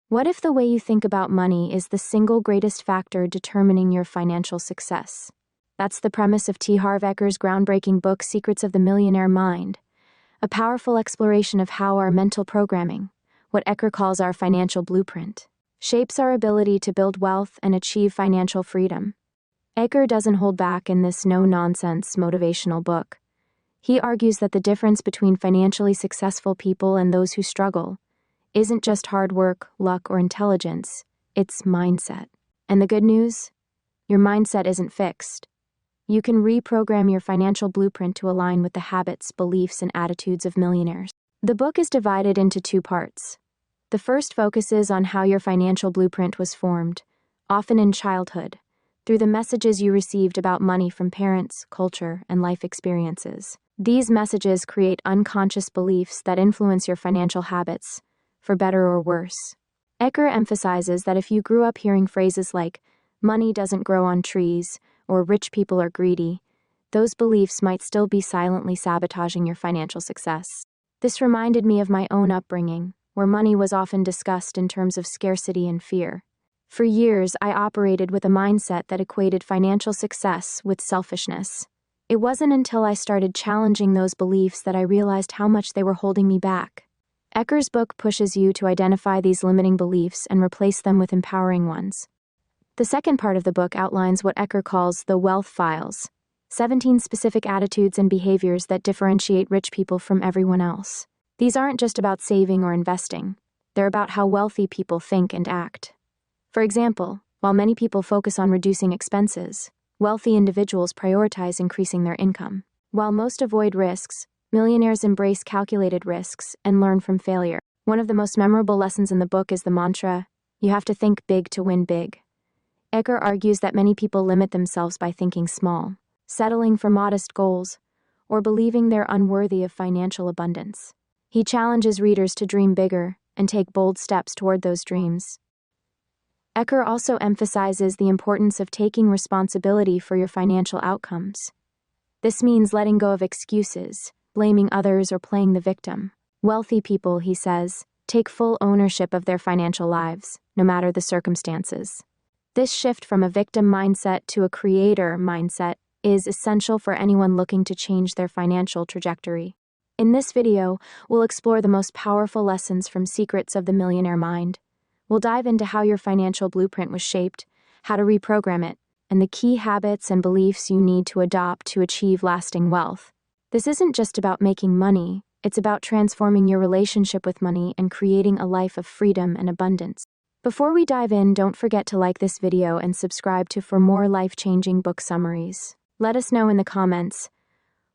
What if the way you think about money is the single greatest factor determining your financial success? That's the premise of T. Harv Eker's groundbreaking book, Secrets of the Millionaire Mind, a powerful exploration of how our mental programming, what Eker calls our financial blueprint, shapes our ability to build wealth and achieve financial freedom. Eker doesn't hold back in this no-nonsense motivational book. He argues that the difference between financially successful people and those who struggle isn't just hard work, luck, or intelligence, it's mindset. And the good news? Your mindset isn't fixed. You can reprogram your financial blueprint to align with the habits, beliefs, and attitudes of millionaires. The book is divided into two parts. The first focuses on how your financial blueprint was formed, often in childhood, through the messages you received about money from parents, culture, and life experiences. These messages create unconscious beliefs that influence your financial habits, for better or worse. Eker emphasizes that if you grew up hearing phrases like, money doesn't grow on trees, or rich people are greedy, those beliefs might still be silently sabotaging your financial success. This reminded me of my own upbringing, where money was often discussed in terms of scarcity and fear. For years, I operated with a mindset that equated financial success with selfishness. It wasn't until I started challenging those beliefs that I realized how much they were holding me back. Eker's book pushes you to identify these limiting beliefs and replace them with empowering ones. The second part of the book outlines what Eker calls the wealth files, 17 specific attitudes and behaviors that differentiate rich people from everyone else. These aren't just about saving or investing. They're about how wealthy people think and act. For example, while many people focus on reducing expenses, wealthy individuals prioritize increasing their income. While most avoid risks, millionaires embrace calculated risks and learn from failure. One of the most memorable lessons in the book is the mantra, "You have to think big to win big." Eker argues that many people limit themselves by thinking small, settling for modest goals, or believing they're unworthy of financial abundance. He challenges readers to dream bigger and take bold steps toward those dreams. Eker also emphasizes the importance of taking responsibility for your financial outcomes. This means letting go of excuses, blaming others, or playing the victim. Wealthy people, he says, take full ownership of their financial lives, no matter the circumstances. This shift from a victim mindset to a creator mindset is essential for anyone looking to change their financial trajectory. In this video, we'll explore the most powerful lessons from Secrets of the Millionaire Mind. We'll dive into how your financial blueprint was shaped, how to reprogram it, and the key habits and beliefs you need to adopt to achieve lasting wealth. This isn't just about making money, it's about transforming your relationship with money and creating a life of freedom and abundance. Before we dive in, don't forget to like this video and subscribe for more life-changing book summaries. Let us know in the comments,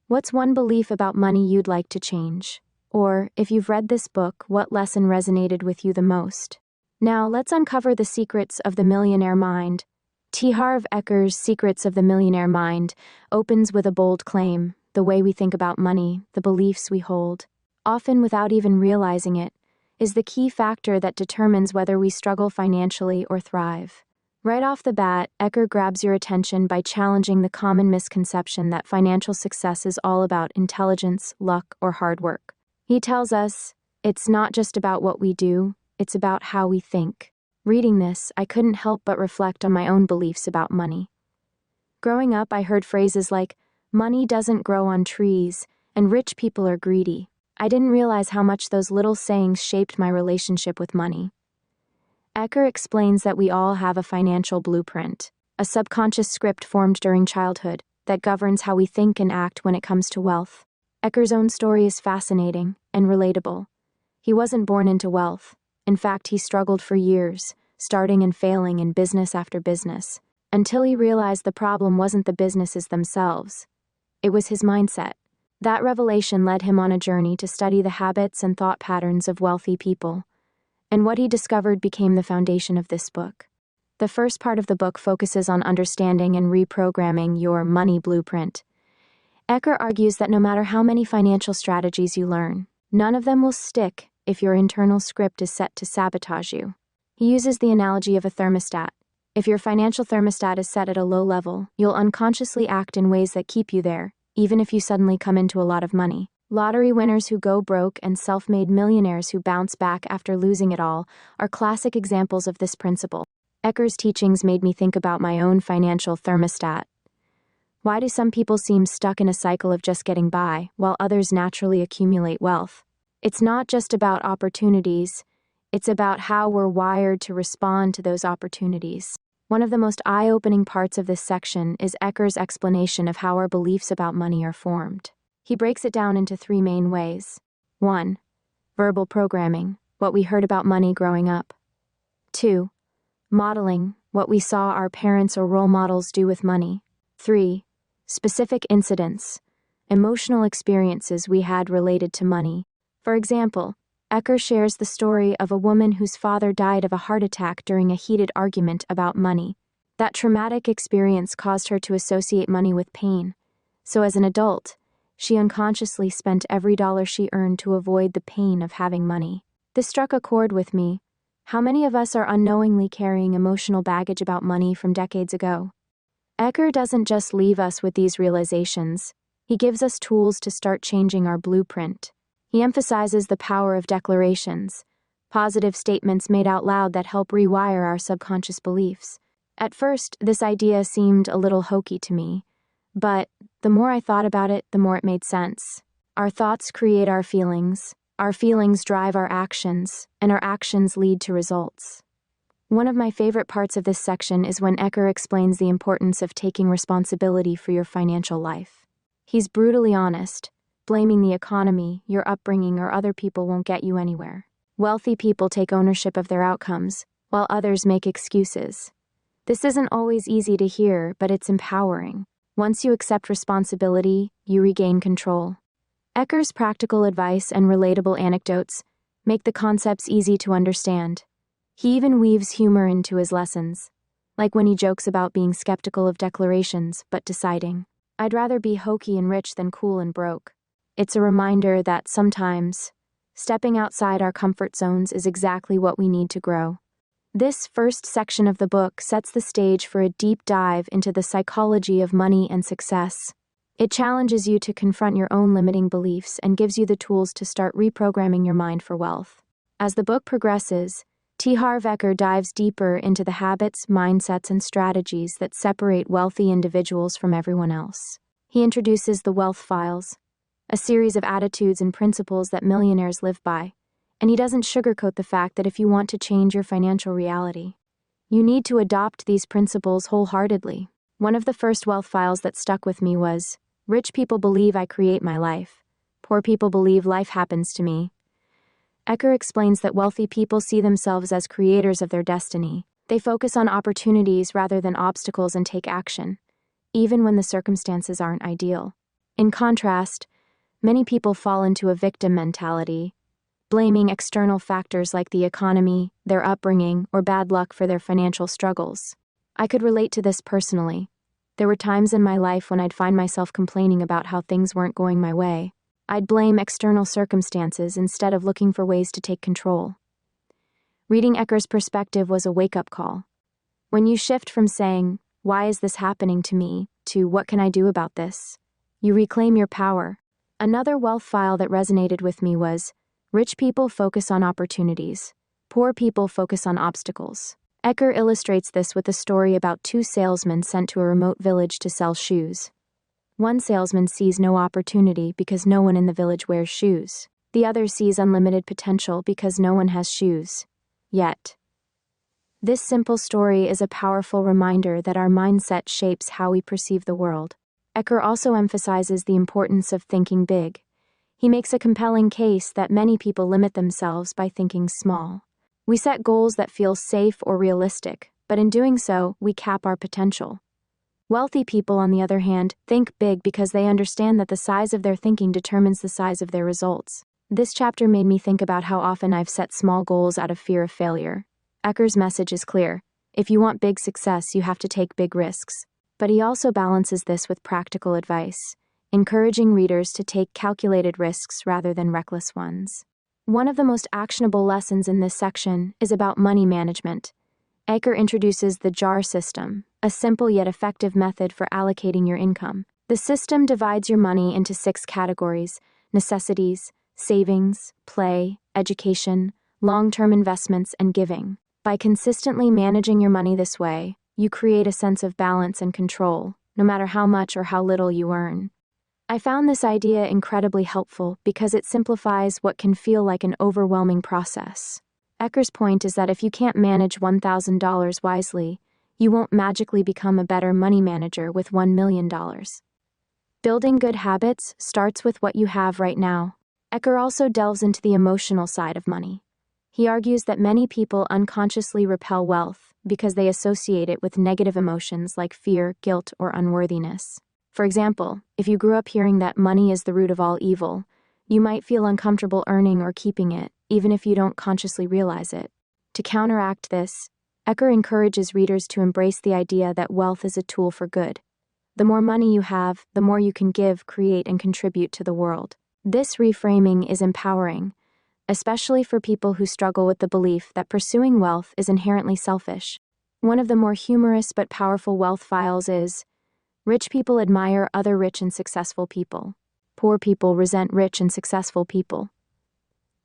what's one belief about money you'd like to change? Or, if you've read this book, what lesson resonated with you the most? Now, let's uncover the secrets of the millionaire mind. T. Harv Eker's Secrets of the Millionaire Mind opens with a bold claim: the way we think about money, the beliefs we hold, often without even realizing it, is the key factor that determines whether we struggle financially or thrive. Right off the bat, Eker grabs your attention by challenging the common misconception that financial success is all about intelligence, luck, or hard work. He tells us, it's not just about what we do, it's about how we think. Reading this, I couldn't help but reflect on my own beliefs about money. Growing up, I heard phrases like, money doesn't grow on trees, and rich people are greedy. I didn't realize how much those little sayings shaped my relationship with money. Eker explains that we all have a financial blueprint, a subconscious script formed during childhood that governs how we think and act when it comes to wealth. Eker's own story is fascinating and relatable. He wasn't born into wealth. In fact, he struggled for years, starting and failing in business after business, until he realized the problem wasn't the businesses themselves. It was his mindset. That revelation led him on a journey to study the habits and thought patterns of wealthy people, and what he discovered became the foundation of this book. The first part of the book focuses on understanding and reprogramming your money blueprint. Eker argues that no matter how many financial strategies you learn, none of them will stick if your internal script is set to sabotage you. He uses the analogy of a thermostat. If your financial thermostat is set at a low level, you'll unconsciously act in ways that keep you there, even if you suddenly come into a lot of money. Lottery winners who go broke and self-made millionaires who bounce back after losing it all are classic examples of this principle. Ecker's teachings made me think about my own financial thermostat. Why do some people seem stuck in a cycle of just getting by, while others naturally accumulate wealth? It's not just about opportunities, it's about how we're wired to respond to those opportunities. One of the most eye-opening parts of this section is Ecker's explanation of how our beliefs about money are formed. He breaks it down into three main ways. 1. Verbal programming, what we heard about money growing up. 2. Modeling, what we saw our parents or role models do with money. 3. Specific incidents, emotional experiences we had related to money. For example, Ecker shares the story of a woman whose father died of a heart attack during a heated argument about money. That traumatic experience caused her to associate money with pain, so as an adult, she unconsciously spent every dollar she earned to avoid the pain of having money. This struck a chord with me. How many of us are unknowingly carrying emotional baggage about money from decades ago? Ecker doesn't just leave us with these realizations, he gives us tools to start changing our blueprint. He emphasizes the power of declarations, positive statements made out loud that help rewire our subconscious beliefs. At first, this idea seemed a little hokey to me, but the more I thought about it, the more it made sense. Our thoughts create our feelings drive our actions, and our actions lead to results. One of my favorite parts of this section is when Ecker explains the importance of taking responsibility for your financial life. He's brutally honest. Blaming the economy, your upbringing, or other people won't get you anywhere. Wealthy people take ownership of their outcomes, while others make excuses. This isn't always easy to hear, but it's empowering. Once you accept responsibility, you regain control. Ecker's practical advice and relatable anecdotes make the concepts easy to understand. He even weaves humor into his lessons, like when he jokes about being skeptical of declarations but deciding, "I'd rather be hokey and rich than cool and broke." It's a reminder that sometimes, stepping outside our comfort zones is exactly what we need to grow. This first section of the book sets the stage for a deep dive into the psychology of money and success. It challenges you to confront your own limiting beliefs and gives you the tools to start reprogramming your mind for wealth. As the book progresses, T. Harv Eker dives deeper into the habits, mindsets, and strategies that separate wealthy individuals from everyone else. He introduces the wealth files, a series of attitudes and principles that millionaires live by, and he doesn't sugarcoat the fact that if you want to change your financial reality, you need to adopt these principles wholeheartedly. One of the first wealth files that stuck with me was, "Rich people believe I create my life. Poor people believe life happens to me." Ecker explains that wealthy people see themselves as creators of their destiny. They focus on opportunities rather than obstacles and take action, even when the circumstances aren't ideal. In contrast, many people fall into a victim mentality, blaming external factors like the economy, their upbringing, or bad luck for their financial struggles. I could relate to this personally. There were times in my life when I'd find myself complaining about how things weren't going my way. I'd blame external circumstances instead of looking for ways to take control. Reading Ecker's perspective was a wake-up call. When you shift from saying, "Why is this happening to me?" to "What can I do about this?" you reclaim your power. Another wealth file that resonated with me was, "Rich people focus on opportunities. Poor people focus on obstacles." Ecker illustrates this with a story about two salesmen sent to a remote village to sell shoes. One salesman sees no opportunity because no one in the village wears shoes. The other sees unlimited potential because no one has shoes yet. This simple story is a powerful reminder that our mindset shapes how we perceive the world. Ecker also emphasizes the importance of thinking big. He makes a compelling case that many people limit themselves by thinking small. We set goals that feel safe or realistic, but in doing so, we cap our potential. Wealthy people, on the other hand, think big because they understand that the size of their thinking determines the size of their results. This chapter made me think about how often I've set small goals out of fear of failure. Ecker's message is clear. If you want big success, you have to take big risks. But he also balances this with practical advice, encouraging readers to take calculated risks rather than reckless ones. One of the most actionable lessons in this section is about money management. Ecker introduces the JAR system, a simple yet effective method for allocating your income. The system divides your money into 6 categories: necessities, savings, play, education, long-term investments, and giving. By consistently managing your money this way, you create a sense of balance and control, no matter how much or how little you earn. I found this idea incredibly helpful because it simplifies what can feel like an overwhelming process. Ecker's point is that if you can't manage $1,000 wisely, you won't magically become a better money manager with $1 million. Building good habits starts with what you have right now. Ecker also delves into the emotional side of money. He argues that many people unconsciously repel wealth because they associate it with negative emotions like fear, guilt, or unworthiness. For example, if you grew up hearing that money is the root of all evil, you might feel uncomfortable earning or keeping it, even if you don't consciously realize it. To counteract this, Ecker encourages readers to embrace the idea that wealth is a tool for good. The more money you have, the more you can give, create, and contribute to the world. This reframing is empowering, especially for people who struggle with the belief that pursuing wealth is inherently selfish. One of the more humorous but powerful wealth files is, rich people admire other rich and successful people. Poor people resent rich and successful people.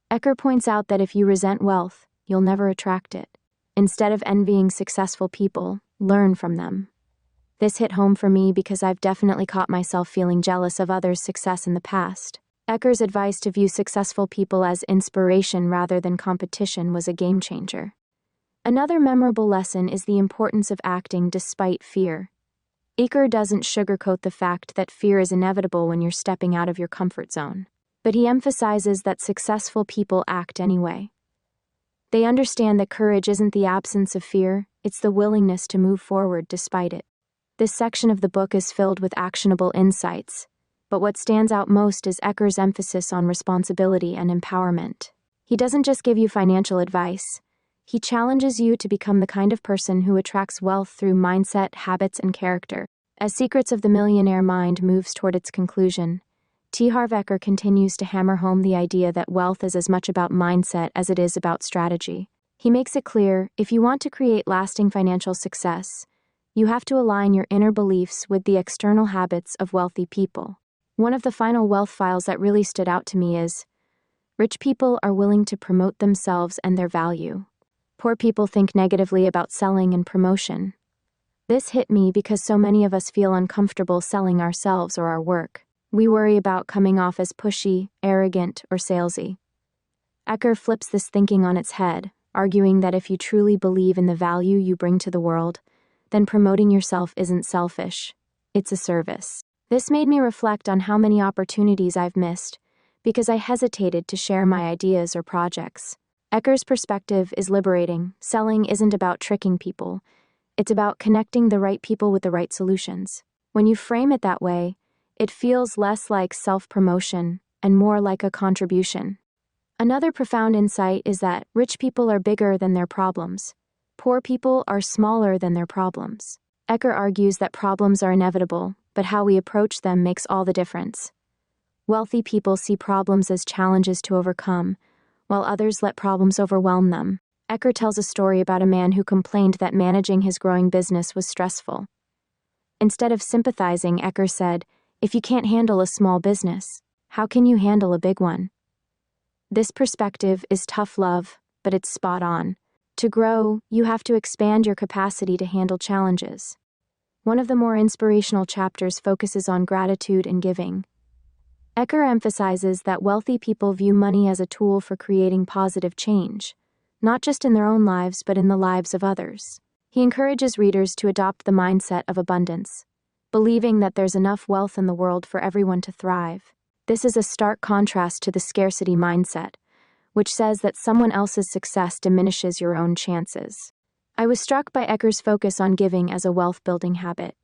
Ecker points out that if you resent wealth, you'll never attract it. Instead of envying successful people, learn from them. This hit home for me because I've definitely caught myself feeling jealous of others' success in the past. Ecker's advice to view successful people as inspiration rather than competition was a game changer. Another memorable lesson is the importance of acting despite fear. Ecker doesn't sugarcoat the fact that fear is inevitable when you're stepping out of your comfort zone, but he emphasizes that successful people act anyway. They understand that courage isn't the absence of fear, it's the willingness to move forward despite it. This section of the book is filled with actionable insights, but what stands out most is Ecker's emphasis on responsibility and empowerment. He doesn't just give you financial advice. He challenges you to become the kind of person who attracts wealth through mindset, habits, and character. As Secrets of the Millionaire Mind moves toward its conclusion, T. Harv Eker continues to hammer home the idea that wealth is as much about mindset as it is about strategy. He makes it clear, if you want to create lasting financial success, you have to align your inner beliefs with the external habits of wealthy people. One of the final wealth files that really stood out to me is, rich people are willing to promote themselves and their value. Poor people think negatively about selling and promotion. This hit me because so many of us feel uncomfortable selling ourselves or our work. We worry about coming off as pushy, arrogant, or salesy. Ecker flips this thinking on its head, arguing that if you truly believe in the value you bring to the world, then promoting yourself isn't selfish, it's a service. This made me reflect on how many opportunities I've missed because I hesitated to share my ideas or projects. Ecker's perspective is liberating. Selling isn't about tricking people. It's about connecting the right people with the right solutions. When you frame it that way, it feels less like self-promotion and more like a contribution. Another profound insight is that rich people are bigger than their problems. Poor people are smaller than their problems. Ecker argues that problems are inevitable, but how we approach them makes all the difference. Wealthy people see problems as challenges to overcome, while others let problems overwhelm them. Ecker tells a story about a man who complained that managing his growing business was stressful. Instead of sympathizing, Ecker said, "If you can't handle a small business, how can you handle a big one?" This perspective is tough love, but it's spot on. To grow, you have to expand your capacity to handle challenges. One of the more inspirational chapters focuses on gratitude and giving. Ecker emphasizes that wealthy people view money as a tool for creating positive change, not just in their own lives but in the lives of others. He encourages readers to adopt the mindset of abundance, believing that there's enough wealth in the world for everyone to thrive. This is a stark contrast to the scarcity mindset, which says that someone else's success diminishes your own chances. I was struck by Ecker's focus on giving as a wealth-building habit.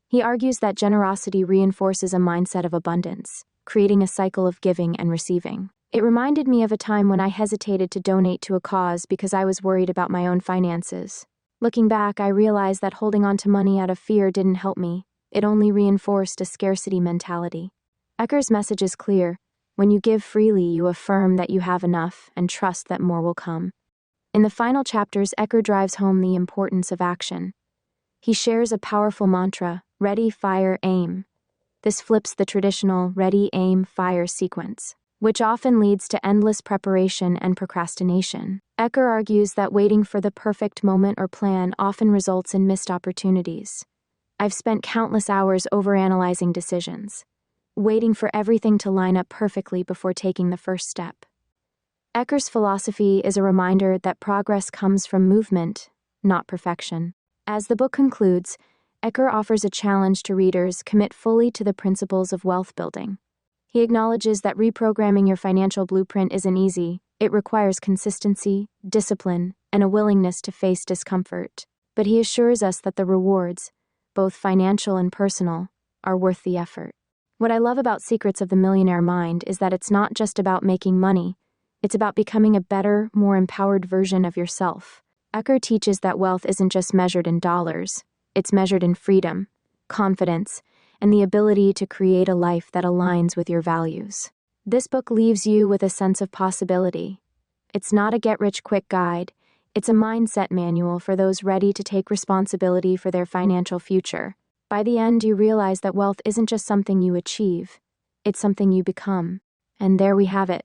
He argues that generosity reinforces a mindset of abundance, creating a cycle of giving and receiving. It reminded me of a time when I hesitated to donate to a cause because I was worried about my own finances. Looking back, I realized that holding on to money out of fear didn't help me. It only reinforced a scarcity mentality. Ecker's message is clear. When you give freely, you affirm that you have enough and trust that more will come. In the final chapters, Ecker drives home the importance of action. He shares a powerful mantra, ready, fire, aim. This flips the traditional ready, aim, fire sequence. which often leads to endless preparation and procrastination. Ecker argues that waiting for the perfect moment or plan often results in missed opportunities. I've spent countless hours overanalyzing decisions, waiting for everything to line up perfectly before taking the first step. Ecker's philosophy is a reminder that progress comes from movement, not perfection. As the book concludes, Ecker offers a challenge to readers: commit fully to the principles of wealth building. He acknowledges that reprogramming your financial blueprint isn't easy. It requires consistency, discipline, and a willingness to face discomfort. But he assures us that the rewards, both financial and personal, are worth the effort. What I love about Secrets of the Millionaire Mind is that it's not just about making money. It's about becoming a better, more empowered version of yourself. Ecker teaches that wealth isn't just measured in dollars. It's measured in freedom, confidence, and the ability to create a life that aligns with your values. This book leaves you with a sense of possibility. It's not a get-rich-quick guide. It's a mindset manual for those ready to take responsibility for their financial future. By the end, you realize that wealth isn't just something you achieve. It's something you become. And there we have it.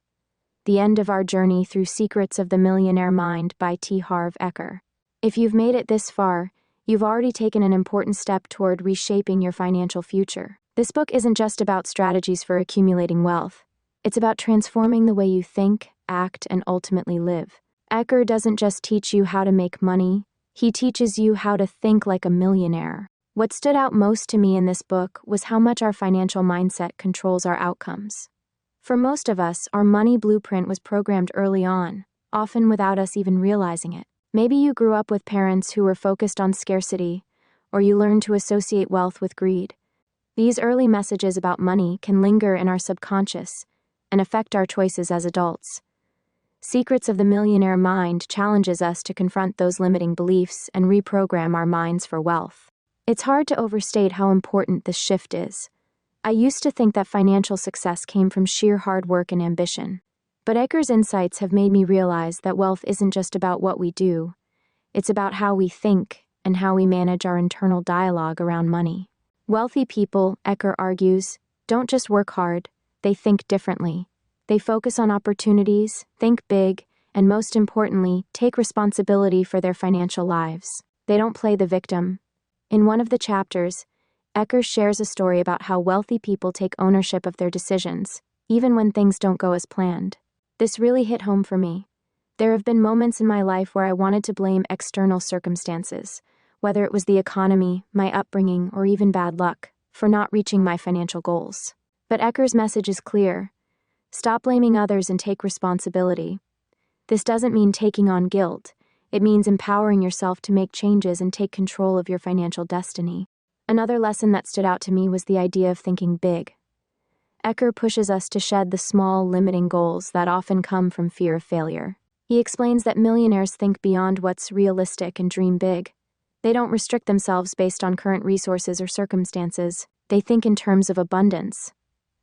The end of our journey through Secrets of the Millionaire Mind by T. Harv Eker. If you've made it this far, you've already taken an important step toward reshaping your financial future. This book isn't just about strategies for accumulating wealth. It's about transforming the way you think, act, and ultimately live. Eker doesn't just teach you how to make money, he teaches you how to think like a millionaire. What stood out most to me in this book was how much our financial mindset controls our outcomes. For most of us, our money blueprint was programmed early on, often without us even realizing it. Maybe you grew up with parents who were focused on scarcity, or you learned to associate wealth with greed. These early messages about money can linger in our subconscious and affect our choices as adults. Secrets of the Millionaire Mind challenges us to confront those limiting beliefs and reprogram our minds for wealth. It's hard to overstate how important this shift is. I used to think that financial success came from sheer hard work and ambition. But Ecker's insights have made me realize that wealth isn't just about what we do. It's about how we think and how we manage our internal dialogue around money. Wealthy people, Ecker argues, don't just work hard, they think differently. They focus on opportunities, think big, and most importantly, take responsibility for their financial lives. They don't play the victim. In one of the chapters, Ecker shares a story about how wealthy people take ownership of their decisions, even when things don't go as planned. This really hit home for me. There have been moments in my life where I wanted to blame external circumstances, whether it was the economy, my upbringing, or even bad luck, for not reaching my financial goals. But Ecker's message is clear. Stop blaming others and take responsibility. This doesn't mean taking on guilt. It means empowering yourself to make changes and take control of your financial destiny. Another lesson that stood out to me was the idea of thinking big. Ecker pushes us to shed the small, limiting goals that often come from fear of failure. He explains that millionaires think beyond what's realistic and dream big. They don't restrict themselves based on current resources or circumstances. They think in terms of abundance.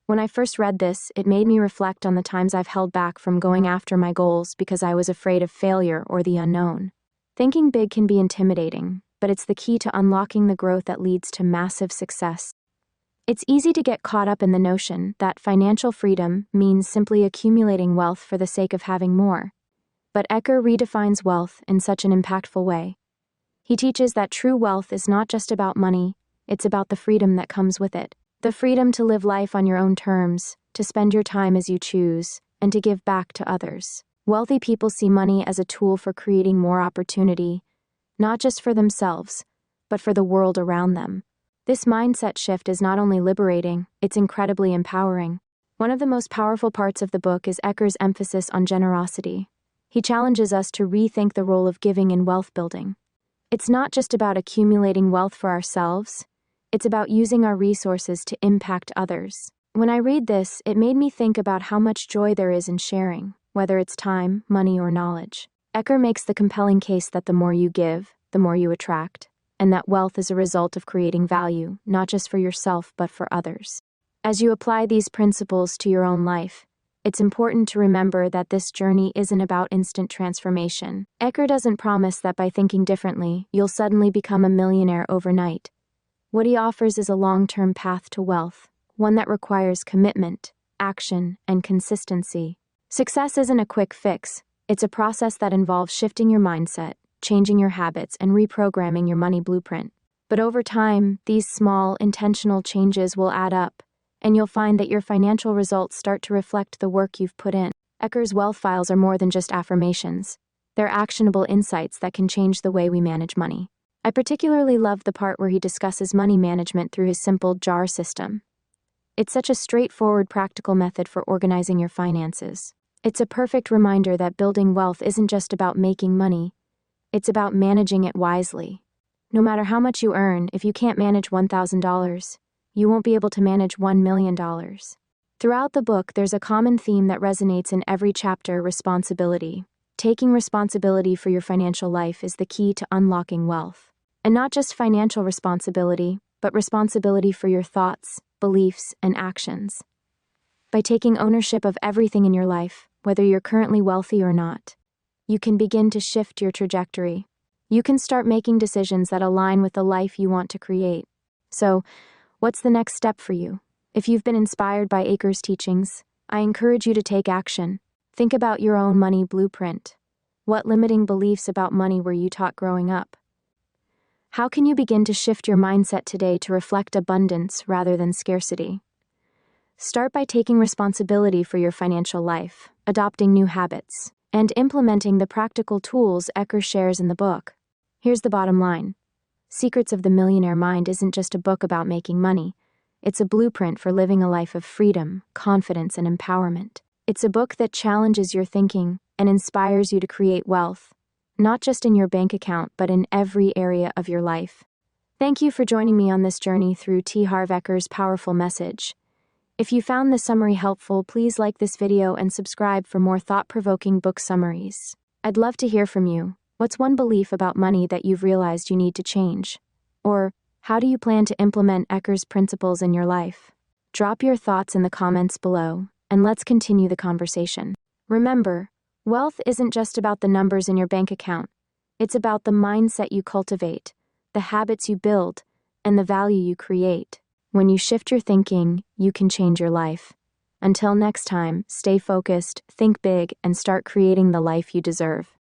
When I first read this, it made me reflect on the times I've held back from going after my goals because I was afraid of failure or the unknown. Thinking big can be intimidating, but it's the key to unlocking the growth that leads to massive success. It's easy to get caught up in the notion that financial freedom means simply accumulating wealth for the sake of having more. But Ecker redefines wealth in such an impactful way. He teaches that true wealth is not just about money, it's about the freedom that comes with it. The freedom to live life on your own terms, to spend your time as you choose, and to give back to others. Wealthy people see money as a tool for creating more opportunity, not just for themselves, but for the world around them. This mindset shift is not only liberating, it's incredibly empowering. One of the most powerful parts of the book is Ecker's emphasis on generosity. He challenges us to rethink the role of giving in wealth building. It's not just about accumulating wealth for ourselves, it's about using our resources to impact others. When I read this, it made me think about how much joy there is in sharing, whether it's time, money, or knowledge. Ecker makes the compelling case that the more you give, the more you attract, and that wealth is a result of creating value, not just for yourself but for others. As you apply these principles to your own life, it's important to remember that this journey isn't about instant transformation. Ecker doesn't promise that by thinking differently, you'll suddenly become a millionaire overnight. What he offers is a long-term path to wealth, one that requires commitment, action, and consistency. Success isn't a quick fix, it's a process that involves shifting your mindset, changing your habits, and reprogramming your money blueprint. But over time, these small, intentional changes will add up, and you'll find that your financial results start to reflect the work you've put in. Ecker's wealth files are more than just affirmations. They're actionable insights that can change the way we manage money. I particularly love the part where he discusses money management through his simple jar system. It's such a straightforward, practical method for organizing your finances. It's a perfect reminder that building wealth isn't just about making money, it's about managing it wisely. No matter how much you earn, if you can't manage $1,000, you won't be able to manage $1 million. Throughout the book, there's a common theme that resonates in every chapter: responsibility. Taking responsibility for your financial life is the key to unlocking wealth. And not just financial responsibility, but responsibility for your thoughts, beliefs, and actions. By taking ownership of everything in your life, whether you're currently wealthy or not, you can begin to shift your trajectory. You can start making decisions that align with the life you want to create. So, what's the next step for you? If you've been inspired by Ecker's teachings, I encourage you to take action. Think about your own money blueprint. What limiting beliefs about money were you taught growing up? How can you begin to shift your mindset today to reflect abundance rather than scarcity? Start by taking responsibility for your financial life, adopting new habits, and implementing the practical tools Ecker shares in the book. Here's the bottom line. Secrets of the Millionaire Mind isn't just a book about making money. It's a blueprint for living a life of freedom, confidence, and empowerment. It's a book that challenges your thinking and inspires you to create wealth, not just in your bank account, but in every area of your life. Thank you for joining me on this journey through T. Harv Ecker's powerful message. If you found this summary helpful, please like this video and subscribe for more thought-provoking book summaries. I'd love to hear from you. What's one belief about money that you've realized you need to change? Or, how do you plan to implement Ecker's principles in your life? Drop your thoughts in the comments below, and let's continue the conversation. Remember, wealth isn't just about the numbers in your bank account. It's about the mindset you cultivate, the habits you build, and the value you create. When you shift your thinking, you can change your life. Until next time, stay focused, think big, and start creating the life you deserve.